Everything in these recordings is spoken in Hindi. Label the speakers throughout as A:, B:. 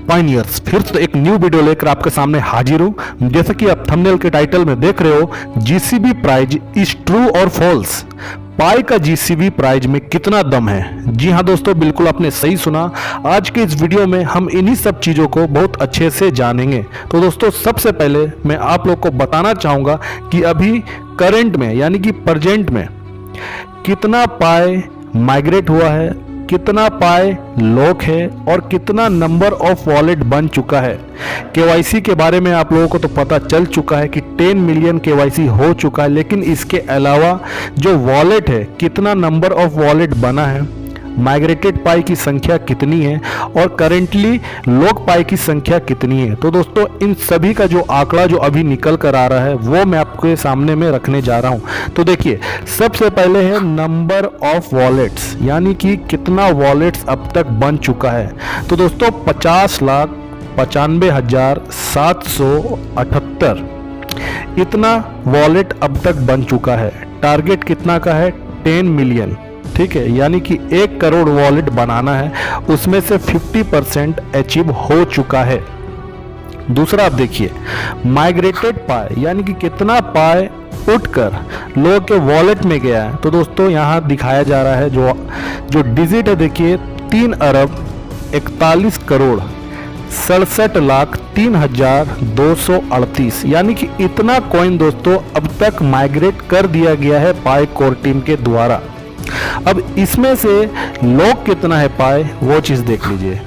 A: पाइनियर्स फिर से एक न्यू वीडियो लेकर आपके सामने हाजिर हूं। जैसा कि आप थंबनेल के टाइटल में देख रहे हो, जीसीबी प्राइज इज ट्रू और फॉल्स। पाई का जीसीबी प्राइज में कितना दम है? जी हां दोस्तों, बिल्कुल आपने सही सुना। आज के इस वीडियो में हम इन्हीं सब चीज़ों को बहुत अच्छे से जानेंगे। तो दोस्तों, सबसे पहले मैं आप लोग को बताना चाहूँगा कि अभी करंट में यानी कि प्रेजेंट में कितना पाई माइग्रेट हुआ है, कितना पाई लॉक है और कितना नंबर ऑफ वॉलेट बन चुका है। केवाईसी के बारे में आप लोगों को तो पता चल चुका है कि 10 मिलियन केवाईसी हो चुका है, लेकिन इसके अलावा जो वॉलेट है, कितना नंबर ऑफ वॉलेट बना है, माइग्रेटेड पाई की संख्या कितनी है और करेंटली लॉक पाई की संख्या कितनी है। तो दोस्तों, इन सभी का जो आंकड़ा जो अभी निकल कर आ रहा है वो मैं आपके सामने में रखने जा रहा हूं। तो देखिए, सबसे पहले है नंबर ऑफ वॉलेट्स, यानी कि कितना वॉलेट्स अब तक बन चुका है। तो दोस्तों, 50,95,778 इतना वॉलेट अब तक बन चुका है। टारगेट कितना का है? 10 मिलियन, ठीक है, यानी कि 1 करोड़ वॉलेट बनाना है, उसमें से 50% अचीव हो चुका है। दूसरा आप देखिए, माइग्रेटेड पाई, यानी कि कितना पाई उठकर लोगों के वॉलेट में गया है। तो दोस्तों, यहाँ दिखाया जा रहा है जो डिजिट है, देखिए 3,41,67,03,238, यानी कि इतना कॉइन दोस्तों अब तक माइग्रेट कर दिया गया है पाई कोर टीम के द्वारा। अब इसमें से लॉक कितना है पाई, वो चीज देख लीजिए।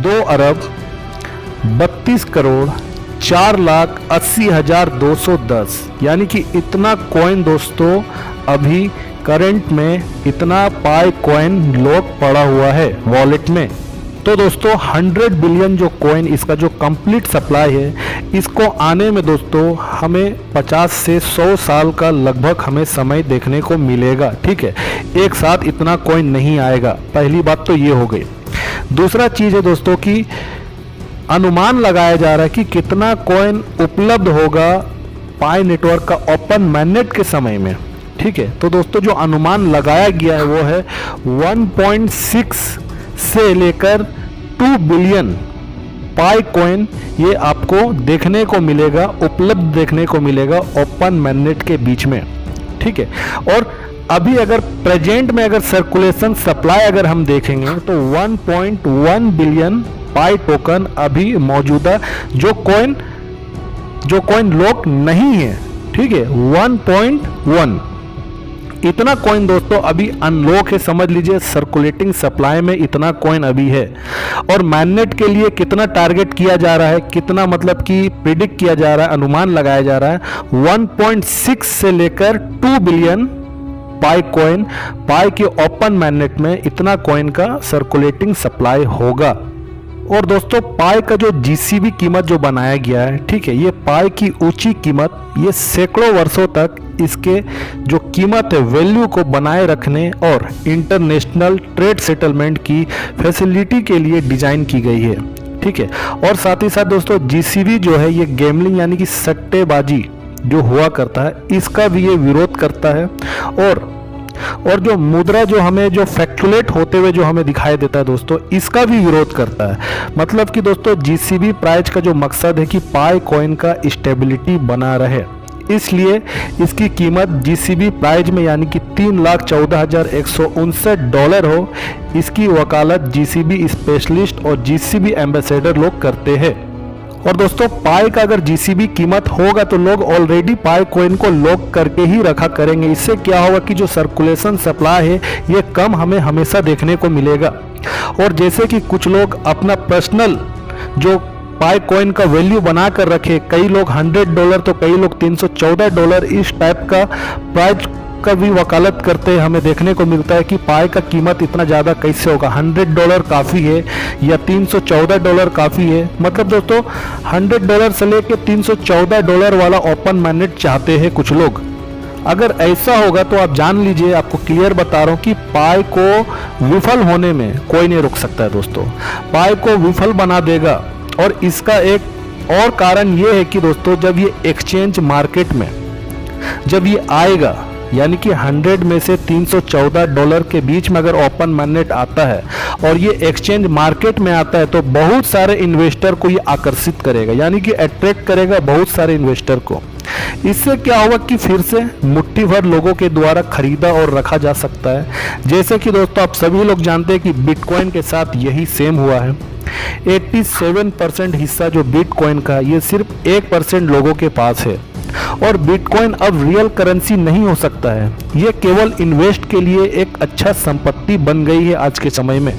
A: 2,32,04,80,210, यानी कि इतना कॉइन दोस्तों अभी करंट में इतना पाई कॉइन लॉक पड़ा हुआ है वॉलेट में। तो दोस्तों, 100 बिलियन जो कॉइन, इसका जो कंप्लीट सप्लाई है, इसको आने में दोस्तों हमें 50 से 100 साल का लगभग हमें समय देखने को मिलेगा। ठीक है, एक साथ इतना कॉइन नहीं आएगा। पहली बात तो ये हो गई। दूसरा चीज़ है दोस्तों कि अनुमान लगाया जा रहा है कि कितना कॉइन उपलब्ध होगा पाई नेटवर्क का ओपन मैनेट के समय में। ठीक है, तो दोस्तों जो अनुमान लगाया गया है वो है 1.6 से लेकर 2 बिलियन पाई कॉइन ये आपको देखने को मिलेगा, उपलब्ध देखने को मिलेगा ओपन मैनेट के बीच में। ठीक है, और अभी अगर प्रेजेंट में अगर सर्कुलेशन सप्लाई अगर हम देखेंगे तो 1.1 बिलियन पाई टोकन अभी मौजूदा जो कॉइन लॉक नहीं है। ठीक है, 1.1 इतना कॉइन दोस्तों अभी अनलॉक है, समझ लीजिए। सर्कुलेटिंग सप्लाई में इतना कॉइन अभी है। और मैनेट के लिए कितना टारगेट किया जा रहा है, कितना मतलब कि प्रिडिक्ट किया जा रहा है, अनुमान लगाया जा रहा है 1.6 से लेकर 2 बिलियन पाई कॉइन पाई के ओपन मैनेट में इतना कॉइन का सर्कुलेटिंग सप्लाई होगा। और दोस्तों, पाई का जो जीसीबी कीमत जो बनाया गया है, ठीक है, ये पाई की ऊंची कीमत, ये सैकड़ों वर्षों तक इसके जो कीमत है वैल्यू को बनाए रखने और इंटरनेशनल ट्रेड सेटलमेंट की फैसिलिटी के लिए डिजाइन की गई है। ठीक है, और साथ ही साथ दोस्तों जीसीबी जो है ये गैम्बलिंग यानी कि सट्टेबाजी जो हुआ करता है, इसका भी ये विरोध करता है। और जो मुद्रा जो हमें जो फैक्चुलेट होते हुए जो हमें दिखाई देता है दोस्तों, इसका भी विरोध करता है। मतलब कि दोस्तों, जीसीबी प्राइज का जो मकसद है कि पाई कॉइन का स्टेबिलिटी बना रहे, इसलिए इसकी कीमत जीसीबी प्राइज में यानी कि $3,14,159 हो। इसकी वकालत जीसीबी स्पेशलिस्ट और जीसीबी एम्बेसडर लोग करते हैं। और दोस्तों, पाई का अगर जीसीबी कीमत होगा तो लोग ऑलरेडी पाई कॉइन को लॉक करके ही रखा करेंगे। इससे क्या होगा कि जो सर्कुलेशन सप्लाई है ये कम हमें हमेशा देखने को मिलेगा। और जैसे कि कुछ लोग अपना पर्सनल जो पाई कॉइन का वैल्यू बना कर रखे, कई लोग $100 तो कई लोग $314 इस टाइप का प्राइस का भी वकालत करते हैं। हमें देखने को मिलता है कि पाई का कीमत इतना ज़्यादा कैसे होगा, $100 काफ़ी है या $314 काफ़ी है। मतलब दोस्तों, $100 से लेकर $314 वाला ओपन मैनेट चाहते हैं कुछ लोग। अगर ऐसा होगा तो आप जान लीजिए, आपको क्लियर बता रहा हूँ कि पाई को विफल होने में कोई नहीं रोक सकता है दोस्तों। पाई को विफल बना देगा। और इसका एक और कारण ये है कि दोस्तों, जब ये एक्सचेंज मार्केट में जब ये आएगा यानी कि 100 में से $314 के बीच में अगर ओपन मैंडेट आता है और ये एक्सचेंज मार्केट में आता है तो बहुत सारे इन्वेस्टर को ये आकर्षित करेगा, यानी कि अट्रैक्ट करेगा बहुत सारे इन्वेस्टर को। इससे क्या होगा कि फिर से मुट्ठी भर लोगों के द्वारा खरीदा और रखा जा सकता है। जैसे कि दोस्तों आप सभी लोग जानते हैं कि बिटकॉइन के साथ यही सेम हुआ है। 87% हिस्सा जो बिटकॉइन का ये सिर्फ 1% लोगों के पास है और बिटकॉइन अब रियल करेंसी नहीं हो सकता है, ये केवल इन्वेस्ट के लिए एक अच्छा संपत्ति बन गई है आज के समय में।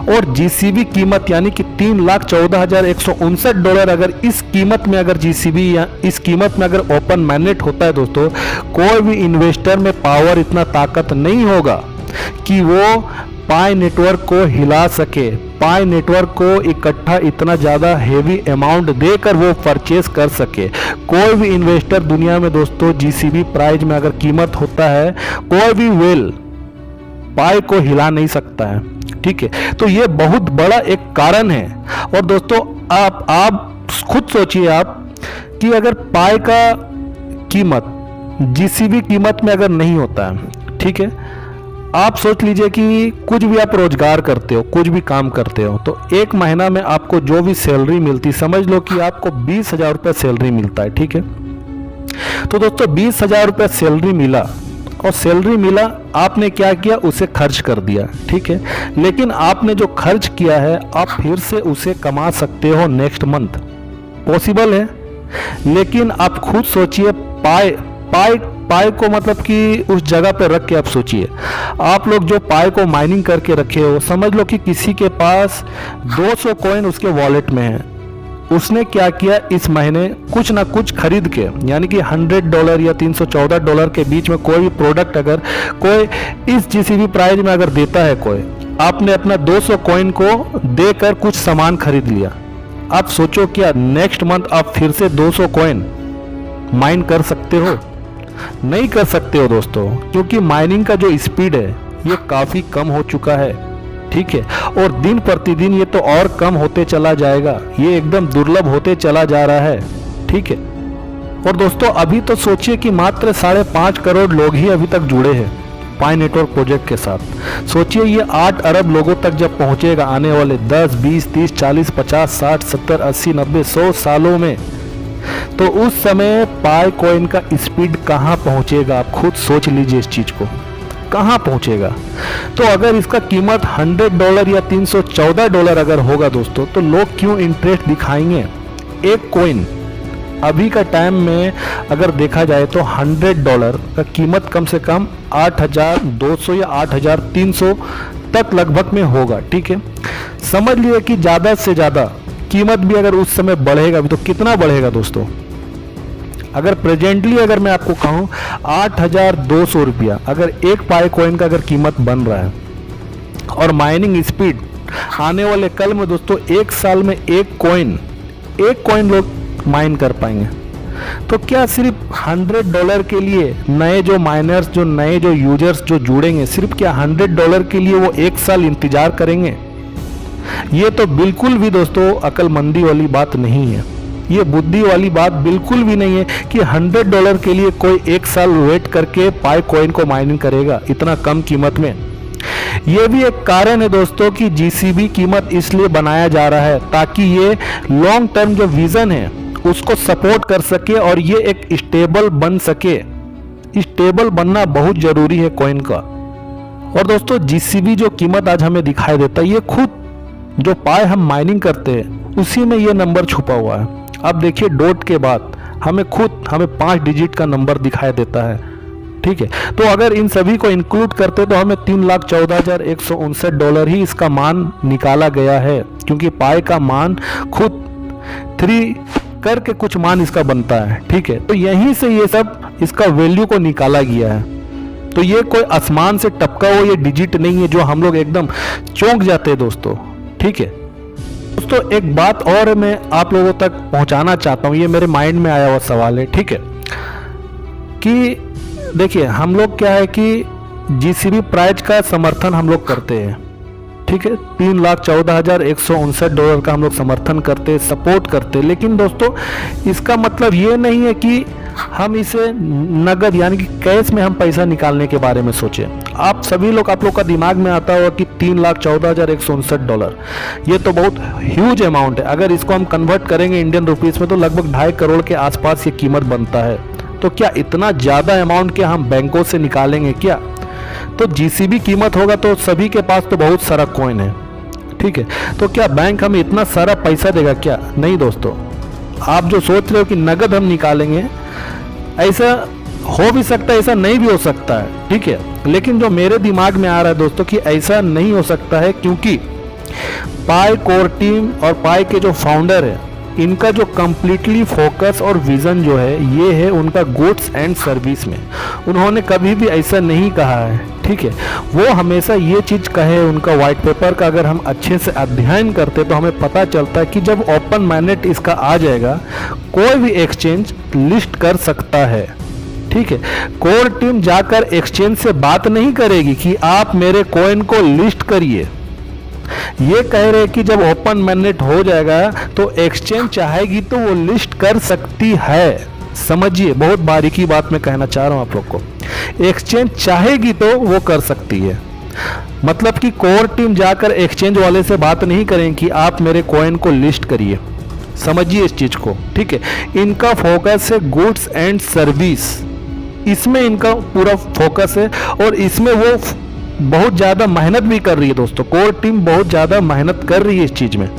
A: और जीसीबी कीमत यानी कि $3,14,159 अगर इस कीमत में अगर जीसीबी या इस कीमत में अगर ओपन मैंडेट होता है दोस्तों, कोई भी इन्वेस्टर में पावर इतना ताकत नहीं होगा कि वो पाई नेटवर्क को हिला सके, पाई नेटवर्क को इकट्ठा इतना ज़्यादा हेवी अमाउंट देकर वो परचेस कर सके। कोई भी इन्वेस्टर दुनिया में दोस्तों जीसीबी प्राइस में अगर कीमत होता है, कोई भी वेल पाई को हिला नहीं सकता है, ठीक है। तो ये बहुत बड़ा एक कारण है। और दोस्तों आप खुद सोचिए आप कि अगर पाई का कीमत जीसीबी कीमत में अगर नहीं होता है, ठीक है, आप सोच लीजिए कि कुछ भी आप रोजगार करते हो, कुछ भी काम करते हो, तो एक महीना में आपको जो भी सैलरी मिलती, समझ लो कि आपको 20,000 रुपये सैलरी मिलता है, ठीक है। तो दोस्तों 20,000 रुपये सैलरी मिला और सैलरी मिला, आपने क्या किया, उसे खर्च कर दिया, ठीक है। लेकिन आपने जो खर्च किया है आप फिर से उसे कमा सकते हो नेक्स्ट मंथ, पॉसिबल है। लेकिन आप खुद सोचिए पाई को मतलब कि उस जगह पे रख के आप सोचिए, आप लोग जो पाई को माइनिंग करके रखे हो, समझ लो कि किसी के पास 200 कॉइन उसके वॉलेट में है, उसने क्या किया, इस महीने कुछ ना कुछ खरीद के, यानी कि $100 या $314 के बीच में कोई भी प्रोडक्ट अगर कोई इस जीसीबी प्राइस में अगर देता है कोई, आपने अपना 200 कॉइन को देकर कुछ सामान खरीद लिया। आप सोचो क्या नेक्स्ट मंथ आप फिर से 200 कॉइन माइन कर सकते हो? नहीं कर सकते हो दोस्तों, क्योंकि माइनिंग का जो स्पीड है ये काफ़ी कम हो चुका है, ठीक है। और दिन प्रतिदिन ये तो और कम होते चला जाएगा, ये एकदम दुर्लभ होते चला जा रहा है, ठीक है। और दोस्तों अभी तो सोचिए कि मात्र 5.5 करोड़ लोग ही अभी तक जुड़े हैं पाई नेटवर्क प्रोजेक्ट के साथ। सोचिए ये 8 अरब लोगों तक जब पहुंचेगा आने वाले 10, 20, 30, 40, 50, 60, 70, 80, 90, 100 सालों में, तो उस समय पाई कॉइन का स्पीड कहाँ पहुंचेगा? आप खुद सोच लीजिए इस चीज़ को, कहाँ पहुंचेगा। तो अगर इसका कीमत $100 या $314 अगर होगा दोस्तों, तो लोग क्यों इंटरेस्ट दिखाएंगे? एक कॉइन अभी का टाइम में अगर देखा जाए तो $100 का कीमत कम से कम 8,200 या 8,300 तक लगभग में होगा, ठीक है। समझ लिए कि ज़्यादा से ज़्यादा कीमत भी अगर उस समय बढ़ेगा भी तो कितना बढ़ेगा दोस्तों? अगर प्रेजेंटली अगर मैं आपको कहूँ 8,200 रुपया अगर एक पाई कॉइन का अगर कीमत बन रहा है और माइनिंग स्पीड आने वाले कल में दोस्तों 1 साल में एक कॉइन लोग माइन कर पाएंगे, तो क्या सिर्फ $100 के लिए नए जो माइनर्स, जो नए जो यूजर्स जो जुड़ेंगे, सिर्फ क्या $100 के लिए वो 1 साल इंतजार करेंगे? ये तो बिल्कुल भी दोस्तों अक्लमंदी वाली बात नहीं है, ये बुद्धि वाली बात बिल्कुल भी नहीं है कि $100 के लिए कोई 1 साल वेट करके पाई कॉइन को माइनिंग करेगा इतना कम कीमत में। ये भी एक कारण है दोस्तों कि जीसीबी कीमत इसलिए बनाया जा रहा है ताकि ये लॉन्ग टर्म जो विजन है उसको सपोर्ट कर सके और ये एक स्टेबल बन सके। स्टेबल बनना बहुत जरूरी है कॉइन का। और दोस्तों जीसीबी जो कीमत आज हमें दिखाई देता है, ये खुद जो पाई हम माइनिंग करते हैं उसी में ये नंबर छुपा हुआ है। अब देखिए डॉट के बाद हमें 5 डिजिट का नंबर दिखाई देता है, ठीक है। तो अगर इन सभी को इंक्लूड करते तो हमें $3,14,159 ही इसका मान निकाला गया है, क्योंकि पाई का मान खुद 3 करके कुछ मान इसका बनता है, ठीक है। तो यहीं से ये सब इसका वैल्यू को निकाला गया है। तो ये कोई आसमान से टपका हुआ ये डिजिट नहीं है जो हम लोग एकदम चौंक जाते हैं दोस्तों, ठीक है। दोस्तों एक बात और मैं आप लोगों तक पहुंचाना चाहता हूं, ये मेरे माइंड में आया हुआ सवाल है, ठीक है, कि देखिए हम लोग क्या है कि जीसीबी प्राइस का समर्थन हम लोग करते हैं, ठीक है। $3,14,159 का हम लोग समर्थन करते, सपोर्ट करते, लेकिन दोस्तों इसका मतलब ये नहीं है कि हम इसे नगद यानी कि कैश में हम पैसा निकालने के बारे में सोचें। आप सभी लोग, आप लोग का दिमाग में आता होगा कि $3,14,159, ये तो बहुत ह्यूज अमाउंट है। अगर इसको हम कन्वर्ट करेंगे इंडियन रुपीस में तो लगभग 2.5 करोड़ के आसपास ये कीमत बनता है। तो क्या इतना ज़्यादा अमाउंट क्या हम बैंकों से निकालेंगे क्या? तो जीसीबी कीमत होगा तो सभी के पास तो बहुत सारा कॉइन है, ठीक है। तो क्या बैंक हमें इतना सारा पैसा देगा क्या? नहीं दोस्तों, आप जो सोच रहे हो कि नगद हम निकालेंगे, ऐसा हो भी सकता है, ऐसा नहीं भी हो सकता है, ठीक है। लेकिन जो मेरे दिमाग में आ रहा है दोस्तों कि ऐसा नहीं हो सकता है, क्योंकि पाई कोर टीम और पाई के जो फाउंडर है, इनका जो कंप्लीटली फोकस और विज़न जो है ये है उनका गुड्स एंड सर्विस में। उन्होंने कभी भी ऐसा नहीं कहा है, ठीक है। वो हमेशा ये चीज़ कहे, उनका वाइट पेपर का अगर हम अच्छे से अध्ययन करते तो हमें पता चलता है कि जब ओपन माइंडेड इसका आ जाएगा, कोई भी एक्सचेंज लिस्ट कर सकता है, ठीक है। कोर टीम जाकर एक्सचेंज से बात नहीं करेगी कि आप मेरे कॉइन को लिस्ट करिए। ये कह रहे कि जब ओपन मैंडेट हो जाएगा तो एक्सचेंज चाहेगी तो वो लिस्ट कर सकती है। समझिए, बहुत बारीकी बात मैं कहना चाह रहा हूं आप लोग को। एक्सचेंज चाहेगी तो वो कर सकती है, मतलब कि कोर टीम जाकर एक्सचेंज वाले से बात नहीं करें कि आप मेरे कॉइन को लिस्ट करिए। समझिए इस चीज को, ठीक है। इनका फोकस है गुड्स एंड सर्विस, इसमें इनका पूरा फोकस है और इसमें वो बहुत ज़्यादा मेहनत भी कर रही है दोस्तों। कोर टीम बहुत ज़्यादा मेहनत कर रही है इस चीज़ में।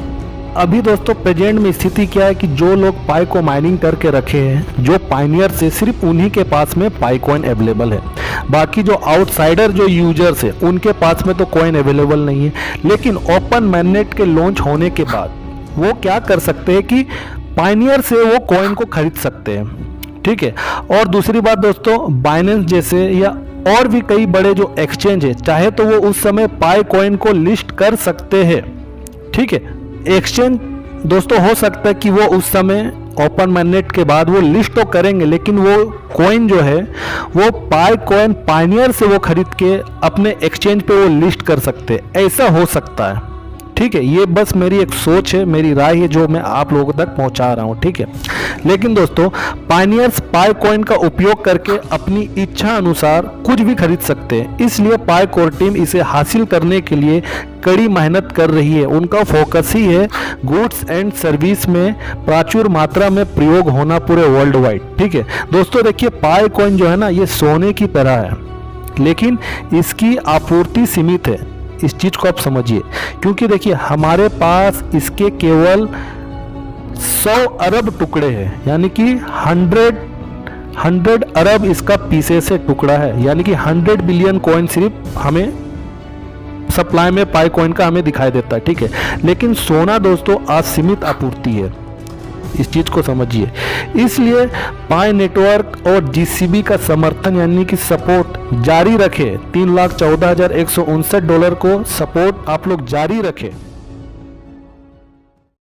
A: अभी दोस्तों प्रेजेंट में स्थिति क्या है कि जो लोग पाई को माइनिंग करके रखे हैं, जो पाइनियर से, सिर्फ उन्हीं के पास में पाई कॉइन अवेलेबल है। बाकी जो आउटसाइडर जो यूजर्स है उनके पास में तो कॉइन अवेलेबल नहीं है। लेकिन ओपन मैंडेट के लॉन्च होने के बाद वो क्या कर सकते हैं कि पाइनियर से वो कॉइन को खरीद सकते हैं, ठीक है। और दूसरी बात दोस्तों, बाइनेंस जैसे या और भी कई बड़े जो एक्सचेंज है, चाहे तो वो उस समय पाई कॉइन को लिस्ट कर सकते हैं, ठीक है। एक्सचेंज दोस्तों हो सकता है कि वो उस समय ओपन मैंडेट के बाद वो लिस्ट तो करेंगे, लेकिन वो कॉइन जो है वो पाई कॉइन पाइनियर से वो खरीद के अपने एक्सचेंज पे वो लिस्ट कर सकते हैं। ऐसा हो सकता है, ठीक है। ये बस मेरी एक सोच है, मेरी राय है जो मैं आप लोगों तक पहुंचा रहा हूं, ठीक है। लेकिन दोस्तों पाइनियर्स पाई कॉइन का उपयोग करके अपनी इच्छा अनुसार कुछ भी खरीद सकते हैं, इसलिए पाई कोर टीम इसे हासिल करने के लिए कड़ी मेहनत कर रही है। उनका फोकस ही है गुड्स एंड सर्विस में प्रचुर मात्रा में प्रयोग होना पूरे वर्ल्ड वाइड, ठीक है। दोस्तों देखिए, पाई कॉइन जो है ना ये सोने की तरह है, लेकिन इसकी आपूर्ति सीमित है। इस चीज को आप समझिए, क्योंकि देखिए हमारे पास इसके केवल 100 अरब टुकड़े हैं, यानी कि 100 अरब इसका पीसेस से टुकड़ा है, यानी कि 100 बिलियन कॉइन सिर्फ हमें सप्लाई में पाई कॉइन का हमें दिखाई देता है, ठीक है। लेकिन सोना दोस्तों असीमित आपूर्ति है, इस चीज को समझिए। इसलिए पाई नेटवर्क और जीसीबी का समर्थन यानी कि सपोर्ट जारी रखे। $3,14,159 को सपोर्ट आप लोग जारी रखें।